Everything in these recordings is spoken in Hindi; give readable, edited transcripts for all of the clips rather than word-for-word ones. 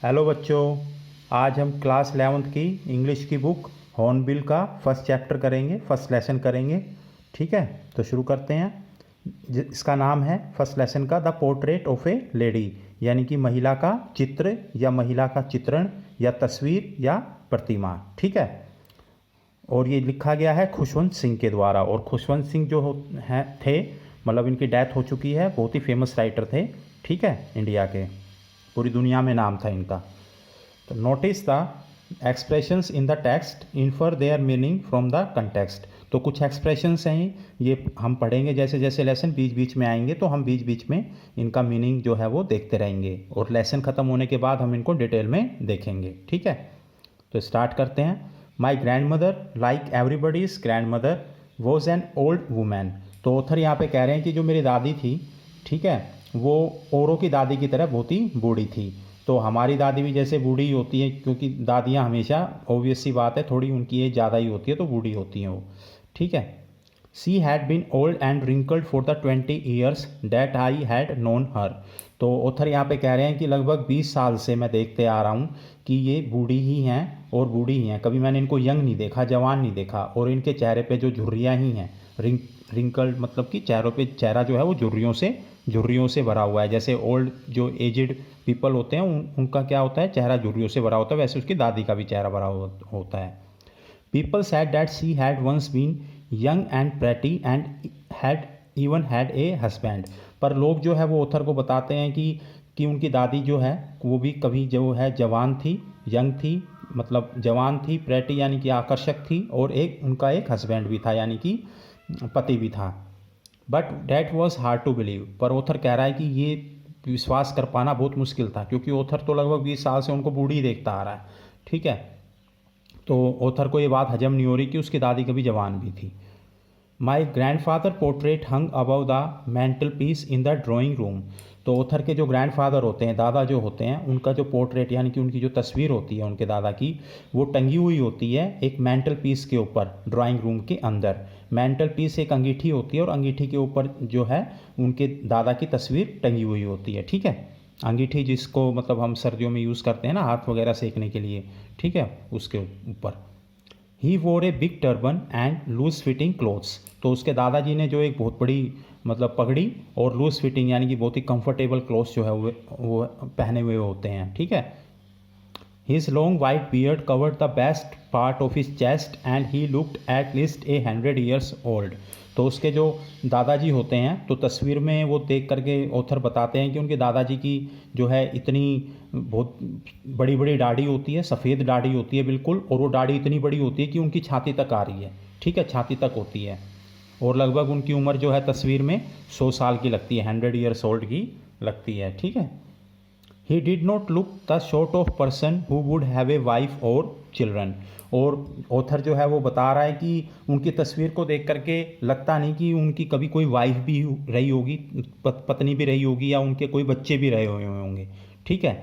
हेलो बच्चों, आज हम क्लास 11th की इंग्लिश की बुक हॉर्नबिल का फर्स्ट चैप्टर करेंगे, फर्स्ट लेसन करेंगे। ठीक है, तो शुरू करते हैं। इसका नाम है फर्स्ट लेसन का the portrait of A lady, यानी कि महिला का चित्र या महिला का चित्रण या तस्वीर या प्रतिमा। ठीक है, और ये लिखा गया है खुशवंत सिंह के द्वारा। और खुशवंत सिंह जो हैं थे, मतलब इनकी डेथ हो चुकी है, बहुत ही फेमस राइटर थे। ठीक है, इंडिया के, पूरी दुनिया में नाम था इनका। तो notice the expressions in the text, infer their meaning from the context. तो कुछ एक्सप्रेशंस हैं, ये हम पढ़ेंगे जैसे जैसे लेसन बीच बीच में आएंगे, तो हम बीच बीच में इनका मीनिंग जो है वो देखते रहेंगे, और लेसन ख़त्म होने के बाद हम इनको डिटेल में देखेंगे। ठीक है, तो स्टार्ट करते हैं। My grand mother like everybody's grand mother was an old women. तो ऑथर यहाँ पे कह रहे हैं कि जो मेरी दादी थी, ठीक है, वो औरों की दादी की तरह बहुत ही बूढ़ी थी। तो हमारी दादी भी जैसे बूढ़ी होती है, क्योंकि दादियाँ हमेशा, ऑब्वियस सी बात है, थोड़ी उनकी एज ज़्यादा ही होती है तो बूढ़ी होती हैं वो। ठीक है, she had been old and wrinkled for the 20 years that I had known her. तो ऑथर यहाँ पे कह रहे हैं कि लगभग 20 साल से मैं देखते आ रहा हूँ कि ये बूढ़ी ही हैं और बूढ़ी ही हैं, कभी मैंने इनको यंग नहीं देखा, जवान नहीं देखा। और इनके चेहरे पे जो झुर्रियाँ ही हैं, रिंकल्ड मतलब कि चेहरों पे, चेहरा जो है वो झुर्रियों से भरा हुआ है। जैसे ओल्ड जो एजिड पीपल होते हैं उनका क्या होता है, चेहरा झुर्रियों से भरा होता है, वैसे उसकी दादी का भी चेहरा भरा होता है। People said that she had once been young and pretty and had even had a husband. पर लोग जो है वो ऑथर को बताते हैं कि उनकी दादी जो है वो भी कभी जो है जवान थी, यंग थी, मतलब जवान थी, प्रेटी यानी कि आकर्षक थी, और उनका एक हस्बैंड भी था, यानी कि पति भी था। But that was hard to believe. पर ऑथर कह रहा है कि ये विश्वास कर पाना बहुत मुश्किल था, क्योंकि ऑथर तो लगभग 20 साल से उनको बूढ़ी देखता आ रहा है। ठीक है, तो ऑथर को ये बात हजम नहीं हो रही कि उसकी दादी कभी जवान भी थी। My grandfather portrait hung above the mantelpiece in the drawing room. तो ऑथर के जो ग्रैंड फादर होते हैं, दादा जो होते हैं, उनका जो पोर्ट्रेट यानी कि उनकी जो तस्वीर होती है उनके दादा की, वो टंगी हुई होती है एक मैंटल पीस के ऊपर, ड्राइंग रूम के अंदर। मैंटल पीस एक अंगीठी होती है, और अंगीठी के ऊपर जो है उनके दादा की तस्वीर टंगी हुई होती है। ठीक है, अंगीठी जिसको मतलब हम सर्दियों में यूज़ करते हैं ना, हाथ वगैरह सेकने के लिए। ठीक है, उसके ऊपर ही wore a big turban and loose fitting clothes. तो उसके दादाजी ने जो एक बहुत बड़ी मतलब पगड़ी और लूज फिटिंग यानी कि बहुत ही कंफर्टेबल क्लोथ्स जो है वो पहने हुए होते हैं। ठीक है, his long white beard covered the best part of his chest and he looked at least 100 years old. तो उसके जो दादाजी होते हैं, तो तस्वीर में वो देख करके ऑथर बताते हैं कि उनके दादाजी की जो है इतनी बहुत बड़ी बड़ी दाढ़ी होती है, सफ़ेद दाढ़ी होती है बिल्कुल, और वो दाढ़ी इतनी बड़ी होती है कि उनकी छाती तक आ रही है। ठीक है, छाती तक होती है, और लगभग उनकी उम्र जो है तस्वीर में 100 साल की लगती है, 100 ईयर्स ओल्ड की लगती है। ठीक है, he did not look the sort of person who would have a wife और चिल्ड्रन। और ऑथर जो है वो बता रहा है कि उनकी तस्वीर को देख करके लगता नहीं कि उनकी कभी कोई वाइफ भी रही होगी, पत्नी भी रही होगी, या उनके कोई बच्चे भी रहे हुए होंगे। ठीक है,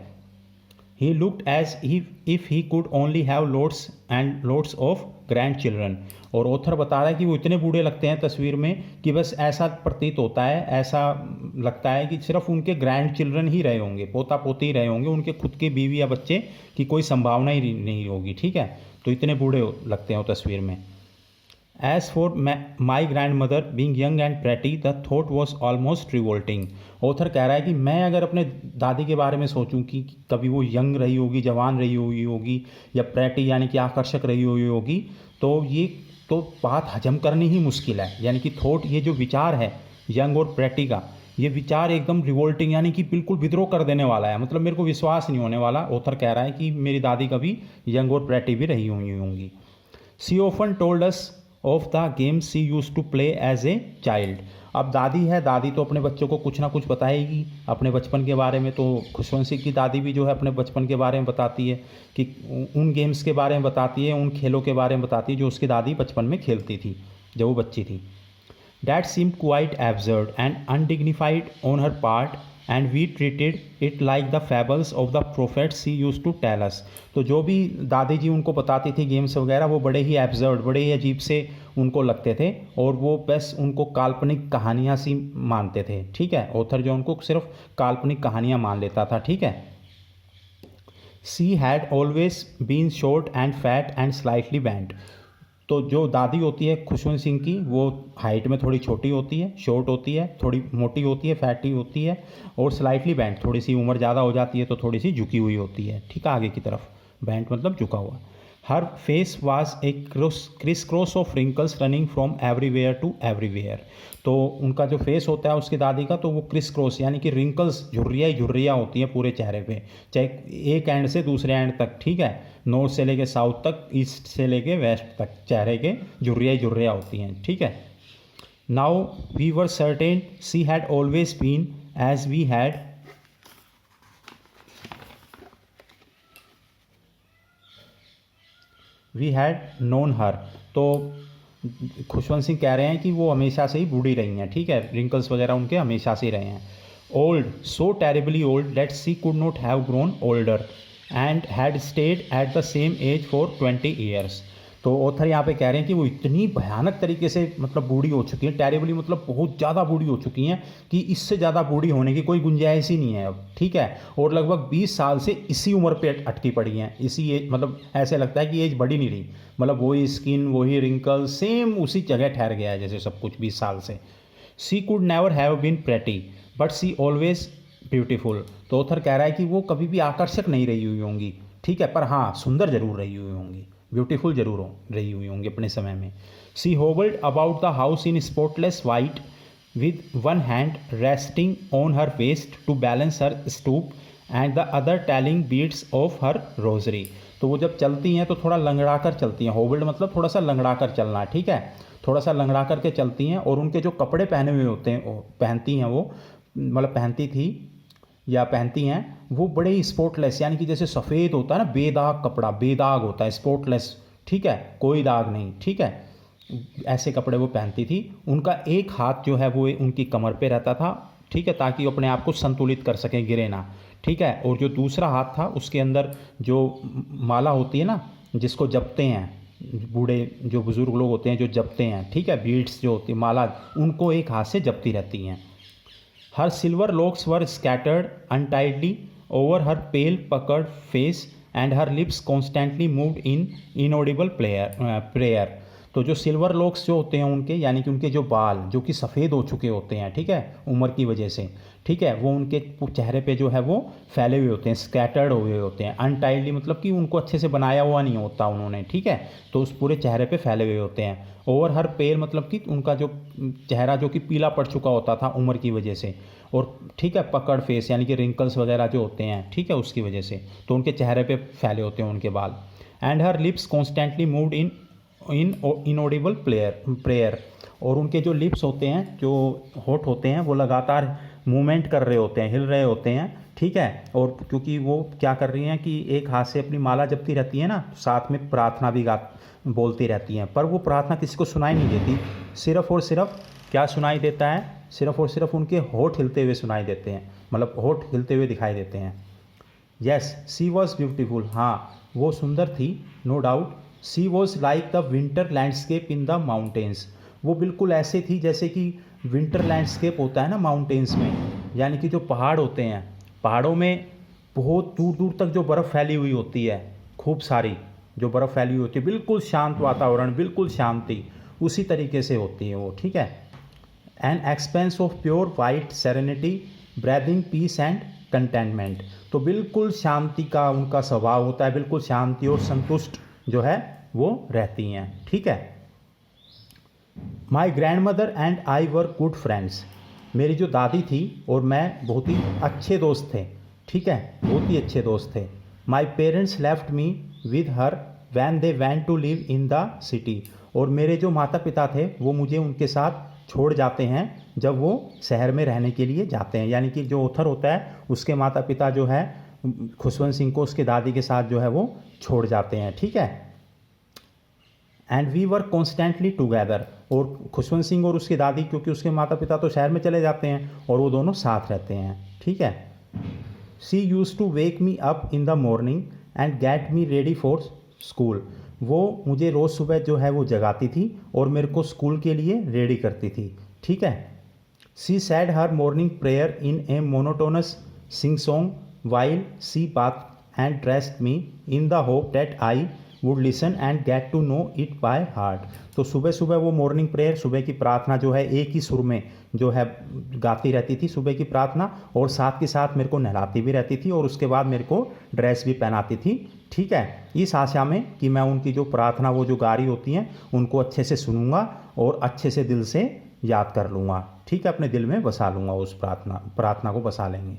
he looked as if he could only have loads and loads of grandchildren. और ऑथर बता रहा है कि वो इतने बूढ़े लगते हैं तस्वीर में कि बस ऐसा प्रतीत होता है, ऐसा लगता है कि सिर्फ उनके ग्रैंड चिल्ड्रन ही रहे होंगे, पोता पोती ही रहे होंगे, उनके खुद के बीवी या बच्चे की कोई संभावना ही नहीं होगी। ठीक है, तो इतने बूढ़े लगते हैं वो तस्वीर में। As for my grandmother being young and pretty the thought was almost revolting. Author कह रहा है कि मैं अगर अपने दादी के बारे में सोचूं कि कभी वो यंग रही होगी, जवान रही हुई होगी, या प्रेटी यानी कि आकर्षक रही हुई होगी, तो ये तो बात हजम करनी ही मुश्किल है। यानी कि थॉट, ये जो विचार है यंग और प्रेटी का, ये विचार एकदम रिवोल्टिंग यानी कि बिल्कुल विद्रोह कर देने वाला है, मतलब मेरे को विश्वास नहीं होने वाला। ऑथर कह रहा है कि मेरी दादी कभी यंग और प्रेटी भी रही हुई होंगी। She often told us of the games she use to play as a child. अब दादी है, दादी तो अपने बच्चों को कुछ ना कुछ बताएगी अपने बचपन के बारे में। तो खुशवंत सिंह की दादी भी जो है अपने बचपन के बारे में बताती है, कि उन गेम्स के बारे में बताती है, उन खेलों के बारे में बताती है जो उसकी दादी बचपन में खेलती थी जब वो बच्ची थी। That seem quite absurd and undignified on her part and we treated it like the fables of the prophets she use to tell us. तो जो भी दादी जी उनको बताती थी गेम्स वगैरह, वो बड़े ही एब्सर्ड, बड़े ही अजीब से उनको लगते थे, और वो बस उनको काल्पनिक कहानियाँ सी मानते थे। ठीक है, ऑथर जो उनको सिर्फ काल्पनिक कहानियाँ मान लेता था। ठीक है, she had always been short and fat and slightly bent. तो जो दादी होती है खुशवंत सिंह की, वो हाइट में थोड़ी छोटी होती है, शॉर्ट होती है, थोड़ी मोटी होती है, फैटी होती है, और स्लाइटली बैंड, थोड़ी सी उम्र ज़्यादा हो जाती है तो थोड़ी सी झुकी हुई होती है, ठीक है, आगे की तरफ। बैंड मतलब झुका हुआ। Her face was a criss cross of wrinkles running from everywhere to everywhere. तो उनका जो फेस होता है उसकी दादी का, तो वो क्रिस क्रॉस यानी कि रिंकल्स, झुर्रियाँ ही झुर्रियाँ होती हैं पूरे चेहरे पे, चाहे एक एंड से दूसरे एंड तक, ठीक है, नॉर्थ से लेके साउथ तक, ईस्ट से लेके वेस्ट तक, चेहरे के झुर्रियाँ ही झुर्रियाँ होती हैं, ठीक है। Now we were certain she had always been as we had known her. तो खुशवंत सिंह कह रहे हैं कि वो हमेशा से ही बूढ़ी रही हैं, ठीक है, रिंकल्स वगैरह उनके हमेशा से ही रहे हैं। Old, so terribly old that she could not have grown older and had stayed at the same age for 20 years. तो ऑथर यहाँ पे कह रहे हैं कि वो इतनी भयानक तरीके से मतलब बूढ़ी हो चुकी हैं, टेरिबली मतलब बहुत ज़्यादा बूढ़ी हो चुकी हैं कि इससे ज़्यादा बूढ़ी होने की कोई गुंजाइश ही नहीं है अब, ठीक है, और लगभग 20 साल से इसी उम्र पे अटकी पड़ी हैं, इसी एज, मतलब ऐसे लगता है कि एज बढ़ी नहीं रही, मतलब वही स्किन, वही रिंकल, सेम उसी जगह ठहर गया है जैसे सब कुछ 20 साल से। She could never have been pretty but she always beautiful. तो ऑथर कह रहा है कि वो कभी भी आकर्षक नहीं रही हुई होंगी, ठीक है, पर हाँ सुंदर जरूर रही हुई होंगी, ब्यूटीफुल जरूर रही हुई होंगी अपने समय में। She hobbled about the house in spotless white with one hand resting on her waist to balance her stoop and the other telling beads of her rosary. तो वो जब चलती हैं तो थोड़ा लंगड़ा कर चलती हैं, होबल्ड मतलब थोड़ा सा लंगड़ा कर चलना, ठीक है, थोड़ा सा लंगड़ा करके चलती हैं, और उनके जो कपड़े पहने हुए होते हैं, पहनती हैं वो, मतलब पहनती थी या पहनती हैं, वो बड़े ही स्पॉटलेस, यानी कि जैसे सफ़ेद होता है ना, बेदाग कपड़ा, बेदाग होता है, स्पॉटलेस, ठीक है, कोई दाग नहीं, ठीक है, ऐसे कपड़े वो पहनती थी। उनका एक हाथ जो है वो उनकी कमर पे रहता था, ठीक है, ताकि वो अपने आप को संतुलित कर सकें, गिरे ना, ठीक है, और जो दूसरा हाथ था उसके अंदर जो माला होती है ना, जिसको जपते हैं बूढ़े, जो बुज़ुर्ग लोग होते हैं जो जपते हैं, ठीक है, बीड्स जो होती है, माला, उनको एक हाथ से जपती रहती हैं। हर सिल्वर लॉक्स वर स्कैटर्ड अनटाइडली ओवर हर पेल पकड़ face and her lips constantly moved in inaudible prayer. तो जो सिल्वर लॉक्स जो होते हैं उनके, यानी कि उनके जो बाल जो कि सफ़ेद हो चुके होते हैं, ठीक है, उम्र की वजह से, ठीक है, वो उनके चेहरे पे जो है वो फैले हुए होते हैं, स्कैटर्ड हुए होते हैं, अनटाइडली मतलब कि उनको अच्छे से बनाया हुआ नहीं होता उन्होंने, ठीक है, तो उस पूरे चेहरे पे फैले हुए होते हैं। ओवर हर पेल मतलब कि उनका जो चेहरा जो कि पीला पड़ चुका होता था उम्र की वजह से, और ठीक है, पकड़ फेस यानी कि रिंकल्स वगैरह जो होते हैं, ठीक है, उसकी वजह से, तो उनके चेहरे पे फैले होते हैं उनके बाल। And her lips constantly moved in inaudible prayer. और उनके जो लिप्स होते हैं, जो होठ होते हैं, वो लगातार मूवमेंट कर रहे होते हैं, हिल रहे होते हैं, ठीक है, और क्योंकि वो क्या कर रही हैं कि एक हाथ से अपनी माला जपती रहती है ना, साथ में प्रार्थना भी बोलती रहती हैं, पर वो प्रार्थना किसी को सुनाई नहीं देती, सिर्फ और सिर्फ क्या सुनाई देता है, सिर्फ और सिर्फ उनके होठ हिलते हुए सुनाई देते हैं, मतलब होठ हिलते हुए दिखाई देते हैं। यस सी वॉज ब्यूटीफुल, हाँ वो सुंदर थी, no doubt. She was like the winter landscape in the mountains. वो बिल्कुल ऐसे थी जैसे कि विंटर लैंडस्केप होता है ना माउंटेन्स में, यानी कि जो पहाड़ होते हैं, पहाड़ों में बहुत दूर दूर तक जो बर्फ़ फैली हुई होती है, खूब सारी जो बर्फ़ फैली हुई होती है, बिल्कुल शांत वातावरण, बिल्कुल शांति, उसी तरीके से होती है वो, ठीक है। An expanse of pure white serenity breathing peace and contentment. तो बिल्कुल शांति का उनका स्वभाव होता है, बिल्कुल शांति और संतुष्ट जो है वो रहती हैं, ठीक है। My grand mother and I were good friends. मेरी जो दादी थी और मैं बहुत ही अच्छे दोस्त थे, ठीक है, बहुत ही अच्छे दोस्त थे। My parents left me with her when they went to live in the city. और मेरे जो माता पिता थे वो मुझे उनके साथ छोड़ जाते हैं जब वो शहर में रहने के लिए जाते हैं, यानी कि जो ऑथर होता है उसके माता पिता जो है खुशवंत सिंह को उसके दादी के साथ जो है वो छोड़ जाते हैं, ठीक है। And we were constantly together. और खुशवंत सिंह और उसकी दादी, क्योंकि उसके माता पिता तो शहर में चले जाते हैं और वो दोनों साथ रहते हैं, ठीक है। She used to wake me up in the morning and get me ready for school. वो मुझे रोज़ सुबह जो है वो जगाती थी और मेरे को स्कूल के लिए रेडी करती थी, ठीक है। She said her morning prayer in A monotonous sing song while she and dressed me in the hope that I would listen and get to know it by heart। तो सुबह सुबह वो मॉर्निंग प्रेयर, सुबह की प्रार्थना जो है एक ही सुर में जो है गाती रहती थी सुबह की प्रार्थना, और साथ के साथ मेरे को नहलाती भी रहती थी और उसके बाद मेरे को ड्रेस भी पहनाती थी। ठीक है, इस आशा में कि मैं उनकी जो प्रार्थना वो जो गा रही होती हैं उनको अच्छे से सुनूंगा और अच्छे से दिल से याद कर लूँगा। ठीक है, अपने दिल में बसा लूँगा, उस प्रार्थना को बसा लेंगे।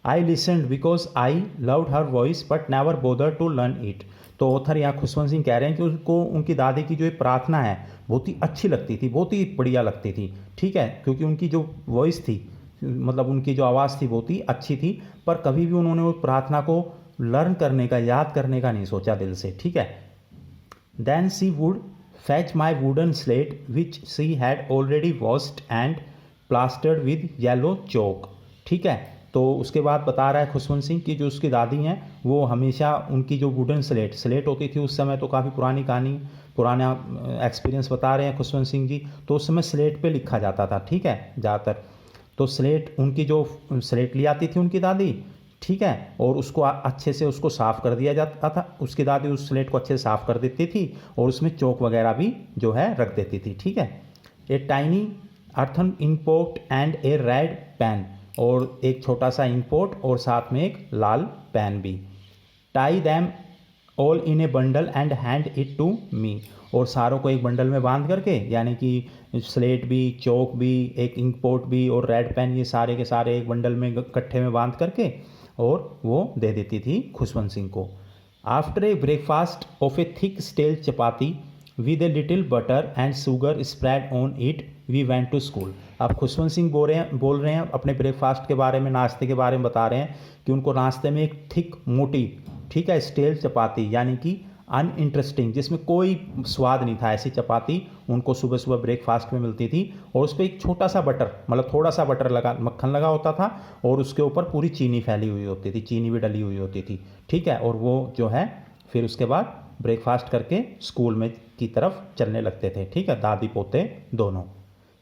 I listened because I loved her voice but never bother to learn it. तो ऑथर यहाँ खुशवंत सिंह कह रहे हैं कि उसको उनकी दादी की जो ये प्रार्थना है बहुत ही अच्छी लगती थी, बहुत ही बढ़िया लगती थी। ठीक है, क्योंकि उनकी जो वॉइस थी, मतलब उनकी जो आवाज़ थी बहुत ही अच्छी थी, पर कभी भी उन्होंने उस प्रार्थना को लर्न करने का, याद करने का नहीं सोचा दिल से। ठीक है, then she would fetch my wooden slate which she had already washed and plastered with yellow chalk। ठीक है, तो उसके बाद बता रहा है खुशवंत सिंह कि जो उसकी दादी हैं वो हमेशा उनकी जो वुडन स्लेट होती थी उस समय, तो काफ़ी पुरानी कहानी, पुराना एक्सपीरियंस बता रहे हैं खुशवंत सिंह जी। तो उस समय स्लेट पे लिखा जाता था। ठीक है, ज़्यादातर तो स्लेट, उनकी जो स्लेट ली आती थी उनकी दादी, ठीक है, और उसको अच्छे से उसको साफ़ कर दिया जाता था। उसकी दादी उस स्लेट को अच्छे से साफ़ कर देती थी और उसमें चौक वगैरह भी जो है रख देती थी। ठीक है, a tiny earthen inkpot and a red pen, और एक छोटा सा इंकपोर्ट और साथ में एक लाल पेन भी। Tie them all in a bundle and hand it to me, और सारों को एक बंडल में बांध करके, यानी कि स्लेट भी, चौक भी, एक इंकपोर्ट भी और रेड पेन, ये सारे के सारे एक बंडल में इकट्ठे में बांध करके और वो दे देती थी खुशवंत सिंह को। After a breakfast of a thick stale chapati with a little butter and sugar spread on it we went to school. अब खुशवंत सिंह बोल रहे हैं अपने ब्रेकफास्ट के बारे में, नाश्ते के बारे में बता रहे हैं कि उनको नाश्ते में एक थिक, मोटी, ठीक है, स्टेल चपाती, यानी कि अनइंटरेस्टिंग, जिसमें कोई स्वाद नहीं था, ऐसी चपाती उनको सुबह सुबह ब्रेकफास्ट में मिलती थी। और उस पर एक छोटा सा बटर, मतलब थोड़ा सा बटर लगा, मक्खन लगा होता था, और उसके ऊपर पूरी चीनी फैली हुई होती थी, चीनी भी डली हुई होती थी। ठीक है, और वो जो है फिर उसके बाद ब्रेकफास्ट करके स्कूल में की तरफ चलने लगते थे। ठीक है, दादी पोते दोनों।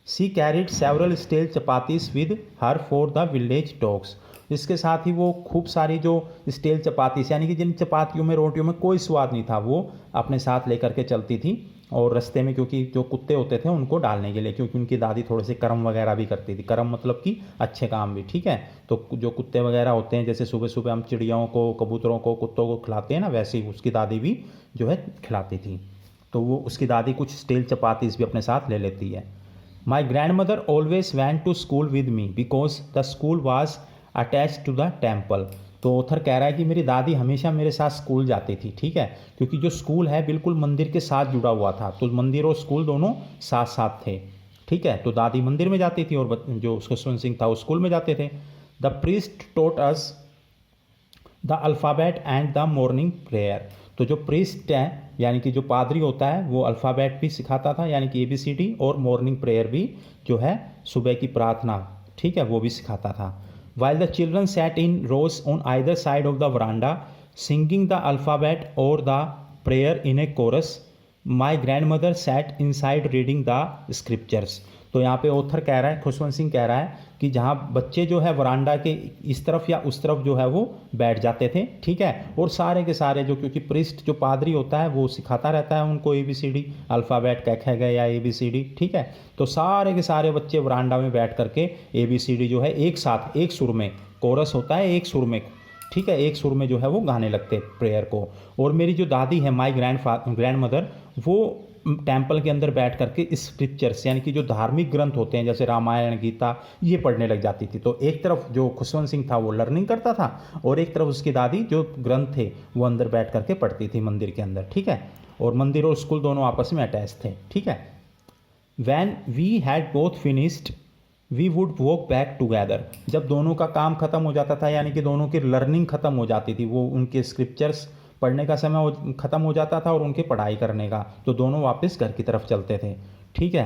She carried several stale chapatis with her for the village dogs. इसके साथ ही वो खूब सारी जो स्टेल चपातीस, यानी कि जिन चपातियों में, रोटियों में कोई स्वाद नहीं था, वो अपने साथ लेकर के चलती थी। और रास्ते में, क्योंकि जो कुत्ते होते थे उनको डालने के लिए, क्योंकि उनकी दादी थोड़े से कर्म वगैरह भी करती थी। कर्म मतलब कि अच्छे काम भी। ठीक है, तो जो कुत्ते वगैरह होते हैं, जैसे सुबह सुबह हम चिड़ियाओं को, कबूतरों को, कुत्तों को खिलाते हैं ना, वैसे ही उसकी दादी भी जो है खिलाती थी। तो वो उसकी दादी कुछ स्टेल चपातीस भी अपने साथ ले लेती है। My grandmother always went to school with me because the school was attach to the temple. तो ऑथर कह रहा है कि मेरी दादी हमेशा मेरे साथ स्कूल जाती थी। ठीक है, क्योंकि जो स्कूल है बिल्कुल मंदिर के साथ जुड़ा हुआ था, तो मंदिर और स्कूल दोनों साथ साथ थे। ठीक है, तो दादी मंदिर में जाती थी और जो खुशवंत सिंह था वो स्कूल में जाते थे। The priest taught us the alphabet and the morning prayer. तो जो प्रीस्ट है, यानी कि जो पादरी होता है, वो अल्फ़ाबेट भी सिखाता था, यानी कि ABCD, और मॉर्निंग प्रेयर भी जो है सुबह की प्रार्थना, ठीक है, वो भी सिखाता था। While the children sat in rows on either side of the veranda, singing the alphabet or the prayer in a chorus, my grandmother sat inside reading the scriptures। तो यहाँ पे ऑथर कह रहा है, खुशवंत सिंह कह रहा है कि जहाँ बच्चे जो है वरांडा के इस तरफ या उस तरफ जो है वो बैठ जाते थे। ठीक है, और सारे के सारे जो, क्योंकि प्रिस्ट जो पादरी होता है वो सिखाता रहता है उनको ABCD, अल्फ़ाबेट कह गए या ABCD। ठीक है, तो सारे के सारे बच्चे वरांडा में बैठ करके ABCD जो है एक साथ, एक सुर में, कोरस होता है एक सुर में, ठीक है, एक सुर में जो है वो गाने लगते प्रेयर को। और मेरी जो दादी है, माई ग्रैंड मदर, वो टेम्पल के अंदर बैठ करके स्क्रिप्चर्स, यानी कि जो धार्मिक ग्रंथ होते हैं जैसे रामायण, गीता, ये पढ़ने लग जाती थी। तो एक तरफ जो खुशवंत सिंह था वो लर्निंग करता था, और एक तरफ उसकी दादी जो ग्रंथ थे वो अंदर बैठ करके पढ़ती थी मंदिर के अंदर। ठीक है, और मंदिर और स्कूल दोनों आपस में अटैच थे। ठीक है, when we had both finished we would walk back together. जब दोनों का काम खत्म हो जाता था, यानी कि दोनों की लर्निंग खत्म हो जाती थी, वो उनके स्क्रिप्चर्स पढ़ने का समय ख़त्म हो जाता था और उनकी पढ़ाई करने का, तो दोनों वापस घर की तरफ चलते थे। ठीक है,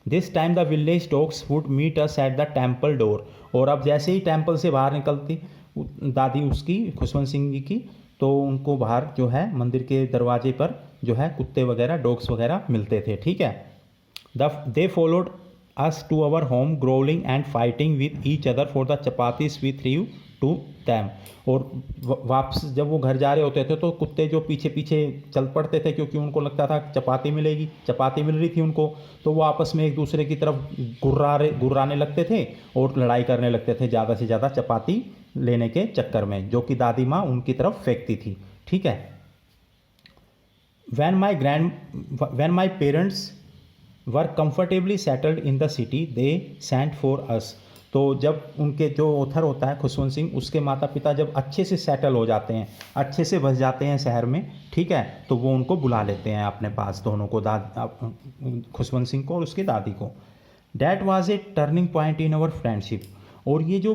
this time the village dogs would meet us at the temple door. और अब जैसे ही टेम्पल से बाहर निकलती दादी उसकी, खुशवंत सिंह जी की, तो उनको बाहर जो है मंदिर के दरवाजे पर जो है कुत्ते वगैरह, डॉग्स वगैरह मिलते थे। ठीक है, they followed us to our home growling and fighting with each other for the chapatis we threw to them. और वापस जब वो घर जा रहे होते थे तो कुत्ते जो पीछे पीछे चल पड़ते थे, क्योंकि उनको लगता था चपाती मिलेगी, चपाती मिल रही थी उनको, तो वो आपस में एक दूसरे की तरफ गुर्राने लगते थे और लड़ाई करने लगते थे ज़्यादा से ज़्यादा चपाती लेने के चक्कर में, जो कि दादी माँ उनकी तरफ फेंकती थी। ठीक है। when my parents were comfortably settled in the city they sent for us। तो जब उनके जो ऑथर होता है खुशवंत सिंह, उसके माता पिता जब अच्छे से सेटल हो जाते हैं, अच्छे से बस जाते हैं शहर में, ठीक है, तो वो उनको बुला लेते हैं अपने पास, दोनों को, खुशवंत सिंह को और उसकी दादी को। That was a turning point in our friendship. और ये जो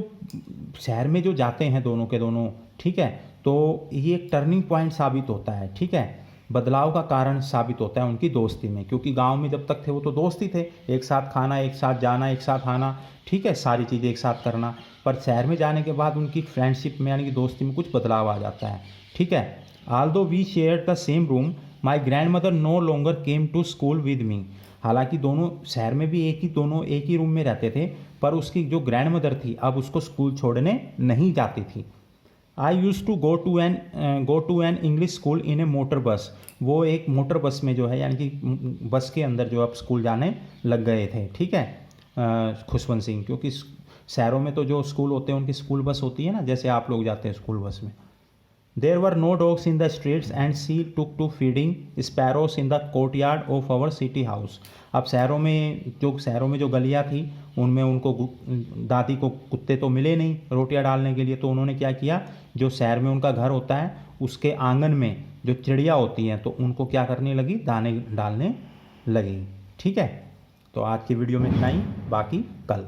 शहर में जो जाते हैं दोनों के दोनों, ठीक है, तो ये एक टर्निंग पॉइंट साबित होता है, ठीक है, बदलाव का कारण साबित होता है उनकी दोस्ती में। क्योंकि गांव में जब तक थे वो तो दोस्त ही थे, एक साथ खाना, एक साथ जाना, एक साथ आना, ठीक है, सारी चीज़ें एक साथ करना। पर शहर में जाने के बाद उनकी फ्रेंडशिप में यानी कि दोस्ती में कुछ बदलाव आ जाता है। ठीक है। Although we share the same room my grandmother no longer came to school with me. हालांकि दोनों शहर में भी दोनों एक ही रूम में रहते थे, पर उसकी जो ग्रैंड मदर थी अब उसको स्कूल छोड़ने नहीं जाती थी। I used to go to an English school in a motor bus. वो एक मोटर बस में जो है यानी कि बस के अंदर जो अब स्कूल जाने लग गए थे। ठीक है, खुशवंत सिंह, क्योंकि शहरों में तो जो स्कूल होते हैं उनकी स्कूल बस होती है ना, जैसे आप लोग जाते हैं स्कूल बस में। There were no dogs in the streets and she took to feeding sparrows in the courtyard of our city house. अब शहरों में जो गलियाँ थी उनमें उनको दादी को कुत्ते तो मिले नहीं रोटियां डालने के लिए, तो उन्होंने क्या किया, जो शहर में उनका घर होता है उसके आंगन में जो चिड़िया होती हैं तो उनको क्या करने लगी, दाने डालने लगी। ठीक है, तो आज की वीडियो में इतना ही, बाकी कल।